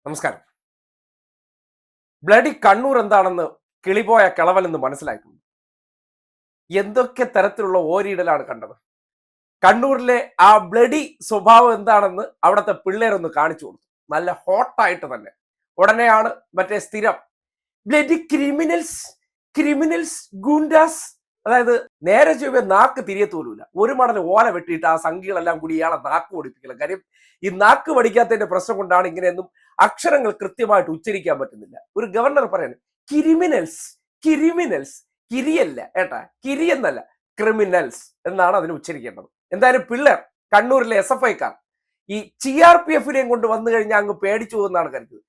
നമസ്കാരം. ബ്ലഡി കണ്ണൂർ എന്താണെന്ന് കിളിപോയ കിളവനെന്ന് മനസ്സിലാക്കുന്നു. എന്തൊക്കെ തരത്തിലുള്ള ഓരിയിടലാണ് കണ്ടത്. കണ്ണൂരിലെ ആ ബ്ലഡി സ്വഭാവം എന്താണെന്ന് അവിടുത്തെ പിള്ളേരൊന്ന് കാണിച്ചു കൊടുത്തു. നല്ല ഹോട്ടായിട്ട് തന്നെ. ഉടനെയാണ് മറ്റേ സ്ഥിരം ബ്ലഡി ക്രിമിനൽസ് ഗുണ്ടാസ്, അതായത് നേരെ ചൊവ്വേ നാക്ക് തിരിയത്തോലുമില്ല. ഒരു മടൽ ഓല വെട്ടിയിട്ട് ആ സംഖ്യകളെല്ലാം കൂടി ഇയാളെ നാക്ക് പഠിപ്പിക്കണം. കാര്യം ഈ നാക്ക് പഠിക്കാത്തതിന്റെ പ്രശ്നം കൊണ്ടാണ് ഇങ്ങനെയൊന്നും അക്ഷരങ്ങൾ കൃത്യമായിട്ട് ഉച്ചരിക്കാൻ പറ്റുന്നില്ല. ഒരു ഗവർണർ പറയാണ് കിരിമിനൽസ്, കിരിയല്ല ഏട്ടാ, കിരി എന്നല്ല, ക്രിമിനൽസ് എന്നാണ് അതിന് ഉച്ചരിക്കേണ്ടത്. എന്തായാലും പിള്ളേർ കണ്ണൂരിലെ SFIക്കാർ ഈ CRPFനെയും കൊണ്ട് വന്നു കഴിഞ്ഞാൽ അങ്ങ് പേടിച്ചു പോകുന്നതാണ് കരുതുന്നത്.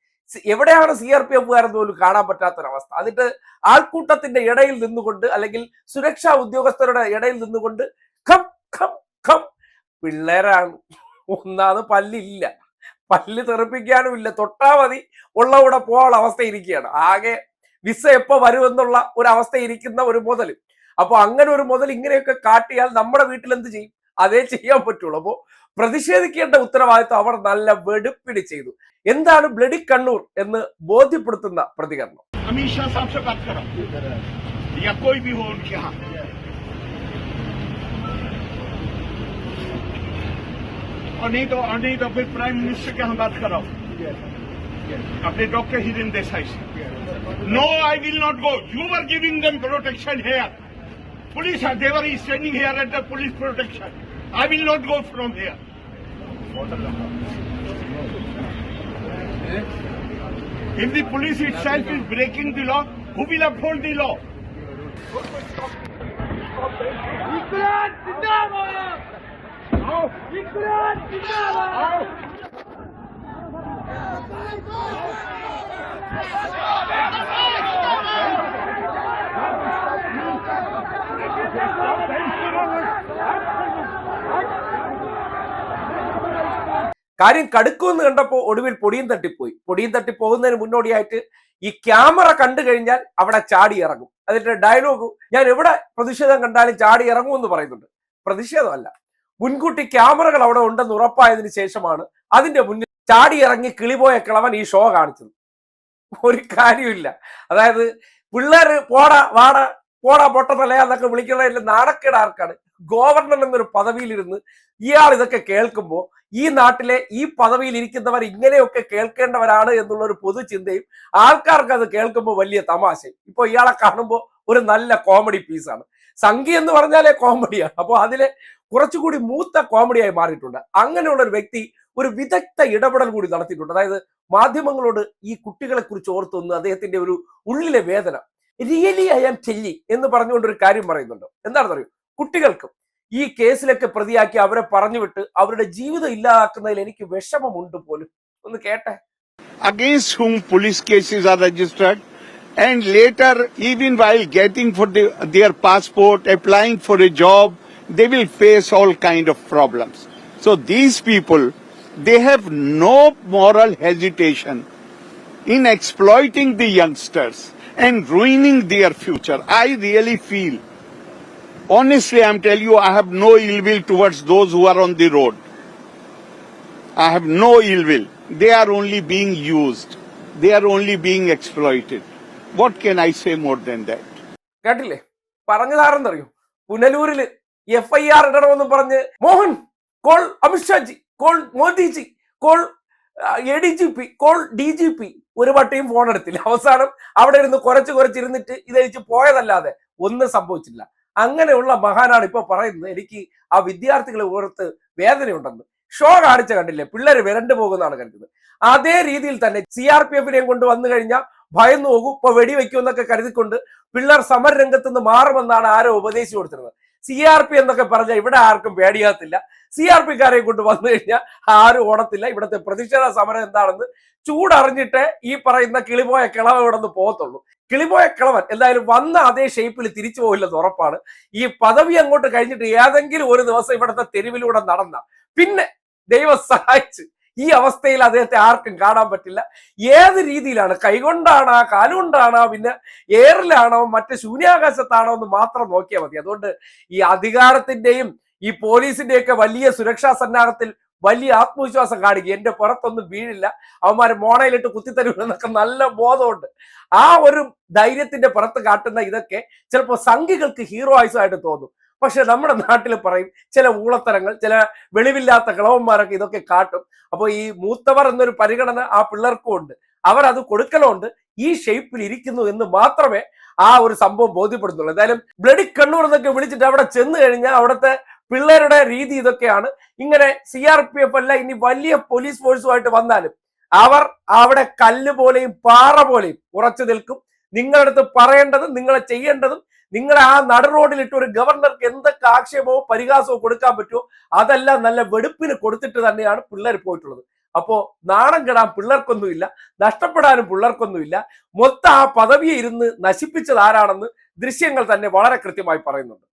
എവിടെയാണ് CRPFകാരെന്ന് പോലും കാണാൻ പറ്റാത്തൊരവസ്ഥ. അതിട്ട് ആൾക്കൂട്ടത്തിന്റെ ഇടയിൽ നിന്നുകൊണ്ട് അല്ലെങ്കിൽ സുരക്ഷാ ഉദ്യോഗസ്ഥരുടെ ഇടയിൽ നിന്നുകൊണ്ട് ഖം ഖം ഖം. പിള്ളേരാണ്. ഒന്നാമത് പല്ലില്ല, പല്ല് തെറിപ്പിക്കാനും ഇല്ല, തൊട്ടാ മതി ഉള്ള കൂടെ പോകാനുള്ള അവസ്ഥ ഇരിക്കുകയാണ്. ആകെ വിസ എപ്പോ വരുമെന്നുള്ള ഒരു അവസ്ഥ ഇരിക്കുന്ന ഒരു മുതൽ. അപ്പൊ അങ്ങനെ ഒരു മുതൽ ഇങ്ങനെയൊക്കെ കാട്ടിയാൽ നമ്മുടെ വീട്ടിൽ എന്ത് ചെയ്യും? അതേ ചെയ്യാൻ പറ്റുള്ളൂ. അപ്പോ പ്രതിഷേധിക്കേണ്ട ഉത്തരവാദിത്വം അവർ നല്ല വെടുപ്പിടി ചെയ്തു. എന്താണ് ബ്ലഡി കണ്ണൂർ എന്ന് ബോധ്യപ്പെടുത്തുന്ന പ്രതികരണം. और नहीं तो फिर प्राइम मिनिस्टर के हम बात कराओ अपने डॉक्टर हिरेन देसाई से. No, I will not go. You were giving them protection here. Police, they were standing here at the police protection. I will not go from here. If the police itself is breaking the law, who will uphold the law? Ikran Zindabad! Ikran Zindabad! കാര്യം കടുക്കുമെന്ന് കണ്ടപ്പോൾ ഒടുവിൽ പൊടിയും തട്ടിപ്പോകുന്നതിന് മുന്നോടിയായിട്ട് ഈ camera കണ്ടു കഴിഞ്ഞാൽ അവിടെ ചാടി ഇറങ്ങും. അതിന്റെ ഡയലോഗ്, ഞാൻ എവിടെ പ്രതിഷേധം കണ്ടാലും ചാടി ഇറങ്ങുമെന്ന് പറയുന്നുണ്ട്. പ്രതിഷേധമല്ല, മുൻകൂട്ടി ക്യാമറകൾ അവിടെ ഉണ്ടെന്ന് ഉറപ്പായതിനു ശേഷമാണ് അതിന്റെ മുന്നിൽ ചാടി ഇറങ്ങി കിളിപോയ കിളവൻ ഈ ഷോ കാണിച്ചത്. ഒരു കാര്യമില്ല. അതായത് പിള്ളേര് പോടാ പൊട്ടത്തലയാന്നൊക്കെ വിളിക്കുന്നതിൽ നാണക്കേട് ആർക്കാണ്? ഗവർണർ എന്നൊരു പദവിയിലിരുന്ന് ഇയാൾ ഇതൊക്കെ കേൾക്കുമ്പോൾ ഈ നാട്ടിലെ ഈ പദവിയിൽ ഇരിക്കുന്നവർ ഇങ്ങനെയൊക്കെ കേൾക്കേണ്ടവരാണ് എന്നുള്ള ഒരു പൊതുചിന്തയും ആൾക്കാർക്ക് അത് കേൾക്കുമ്പോൾ വലിയ തമാശയും. ഇപ്പൊ ഇയാളെ കാണുമ്പോൾ ഒരു നല്ല കോമഡി പീസാണ്. സംഖ്യ എന്ന് പറഞ്ഞാലേ കോമഡിയാണ്. അപ്പോൾ അതിലെ കുറച്ചുകൂടി മൂത്ത കോമഡിയായി മാറിയിട്ടുണ്ട്. അങ്ങനെയുള്ള ഒരു വ്യക്തി ഒരു വിദഗ്ധ ഇടപെടൽ കൂടി നടത്തിയിട്ടുണ്ട്. അതായത് മാധ്യമങ്ങളോട് ഈ കുട്ടികളെ കുറിച്ച് ഓർത്തൊന്ന് അദ്ദേഹത്തിന്റെ ഒരു ഉള്ളിലെ വേദന, റിയലി ഐ ആം ടെല്ലിങ് എന്ന് പറഞ്ഞുകൊണ്ട് ഒരു കാര്യം പറയുന്നുണ്ട്. എന്താണെന്ന് അറിയോ? കുട്ടികൾക്കും ഈ കേസിലൊക്കെ പ്രതിയാക്കി അവരെ പറഞ്ഞു വിട്ട് അവരുടെ ജീവിതം ഇല്ലാതാക്കുന്നതിൽ എനിക്ക് വിഷമമുണ്ട് പോലും. ഒന്ന് കേട്ടെ. Against whom police cases are registered and later even while getting for their passport, applying for a job, they will face all kind of problems. So these people, they have no moral hesitation in exploiting the youngsters and ruining their future. I really feel, honestly, I'm telling you, I have no ill will towards those who are on the road. I have no ill will. They are only being used. They are only being exploited. What can I say more than that? കേട്ടില്ലേ? പറഞ്ഞതാരെന്നറിയോ? പുനലൂരില് FIR ഇടണമെന്ന് പറഞ്ഞ് Mohan call Amit Shah ji, call Modiji, call ADGP, call DGP, ഒരു വട്ടിയും phone എടുത്തില്ല. അവസാനം അവിടെ ഇരുന്ന് കുറച്ചിരുന്നിട്ട് ഇതഴിച്ച് പോയതല്ലാതെ ഒന്നും സംഭവിച്ചില്ല. അങ്ങനെയുള്ള മഹാനാണ് ഇപ്പൊ പറയുന്നത് എനിക്ക് ആ വിദ്യാർത്ഥികളെ ഓർത്ത് വേദനയുണ്ടെന്ന്. ഷോ കാണിച്ച കണ്ടില്ലേ? പിള്ളേര് വിരണ്ടു പോകുന്നതാണ് കരുതുന്നത്. അതേ രീതിയിൽ തന്നെ CRPFനെയും കൊണ്ട് വന്നു കഴിഞ്ഞാൽ ഭയന്നു പോകും, ഇപ്പൊ വെടിവെക്കുമെന്നൊക്കെ കരുതിക്കൊണ്ട് പിള്ളേർ സമരരംഗത്ത് നിന്ന് മാറുമെന്നാണ് ആരോ ഉപദേശിച്ചു കൊടുത്തിരുന്നത്. CRP എന്നൊക്കെ പറഞ്ഞാൽ ഇവിടെ ആർക്കും പേടിയാകത്തില്ല. CRPക്കാരെ കൊണ്ട് വന്നു കഴിഞ്ഞാൽ ആരും ഓടത്തില്ല. ഇവിടുത്തെ പ്രതിഷേധ സമരം എന്താണെന്ന് ചൂടറിഞ്ഞിട്ട് ഈ പറയുന്ന കിളിപോയ കിളവൻ ഇവിടെ നിന്ന് പോകത്തുള്ളൂ. കിളിപോയ കിളവൻ എന്തായാലും വന്ന അതേ ഷേപ്പിൽ തിരിച്ചു പോകില്ലെന്ന് ഉറപ്പാണ്. ഈ പദവി അങ്ങോട്ട് കഴിഞ്ഞിട്ട് ഏതെങ്കിലും ഒരു ദിവസം ഇവിടുത്തെ തെരുവിലൂടെ നടന്ന പിന്നെ ദൈവം സഹായിച്ച് ഈ അവസ്ഥയിൽ അദ്ദേഹത്തെ ആർക്കും കാണാൻ പറ്റില്ല. ഏത് രീതിയിലാണ്, കൈകൊണ്ടാണോ കാലുകൊണ്ടാണോ പിന്നെ എയറിലാണോ മറ്റ് ശൂന്യാകാശത്താണോ എന്ന് മാത്രം നോക്കിയാൽ മതി. അതുകൊണ്ട് ഈ അധികാരത്തിന്റെയും ഈ പോലീസിന്റെയൊക്കെ വലിയ സുരക്ഷാ സന്നാഹത്തിൽ വലിയ ആത്മവിശ്വാസം കാണിക്കുക. എന്റെ പുറത്തൊന്നും വീഴില്ല, അവന്മാര് മോണയിലിട്ട് കുത്തിത്തരുമെന്നൊക്കെ നല്ല ബോധമുണ്ട്. ആ ഒരു ധൈര്യത്തിന്റെ പുറത്ത് കാട്ടുന്ന ഇതൊക്കെ ചിലപ്പോൾ സംഘികൾക്ക് ഹീറോ ആയിട്ട് തോന്നും. പക്ഷെ നമ്മുടെ നാട്ടിൽ പറയും ചില ഊളത്തരങ്ങൾ, ചില വെളിവില്ലാത്ത കിളവന്മാരൊക്കെ ഇതൊക്കെ കാട്ടും. അപ്പൊ ഈ മൂത്തവർ എന്നൊരു പരിഗണന ആ പിള്ളേർക്കും ഉണ്ട്, അവർ അത് കൊടുക്കലുണ്ട്. ഈ ഷേപ്പിൽ ഇരിക്കുന്നു എന്ന് മാത്രമേ ആ ഒരു സംഭവം ബോധ്യപ്പെടുന്നുള്ളൂ. എന്തായാലും ബ്ലഡി കണ്ണൂർ എന്നൊക്കെ വിളിച്ചിട്ട് അവിടെ ചെന്ന് കഴിഞ്ഞാൽ അവിടുത്തെ പിള്ളേരുടെ രീതി ഇതൊക്കെയാണ്. ഇങ്ങനെ CRPF അല്ല, ഇനി വലിയ പോലീസ് ഫോഴ്സുമായിട്ട് വന്നാലും അവർ അവിടെ കല്ല് പോലെയും പാറ പോലെയും ഉറച്ചു നിൽക്കും. നിങ്ങളുടെ അടുത്ത് പറയേണ്ടതും നിങ്ങളെ ചെയ്യേണ്ടതും, നിങ്ങളെ ആ നട റോഡിലിട്ട് ഒരു ഗവർണർക്ക് എന്തൊക്കെ ആക്ഷേപവും പരിഹാസവും കൊടുക്കാൻ പറ്റുമോ അതെല്ലാം നല്ല വെടുപ്പിന് കൊടുത്തിട്ട് തന്നെയാണ് പിള്ളേർ പോയിട്ടുള്ളത്. അപ്പോ നാണം കെടാൻ പിള്ളേർക്കൊന്നുമില്ല, നഷ്ടപ്പെടാനും പിള്ളേർക്കൊന്നുമില്ല. മൊത്തം ആ പദവിയെ ഇരുന്ന് നശിപ്പിച്ചത് ആരാണെന്ന് ദൃശ്യങ്ങൾ തന്നെ വളരെ കൃത്യമായി പറയുന്നുണ്ട്.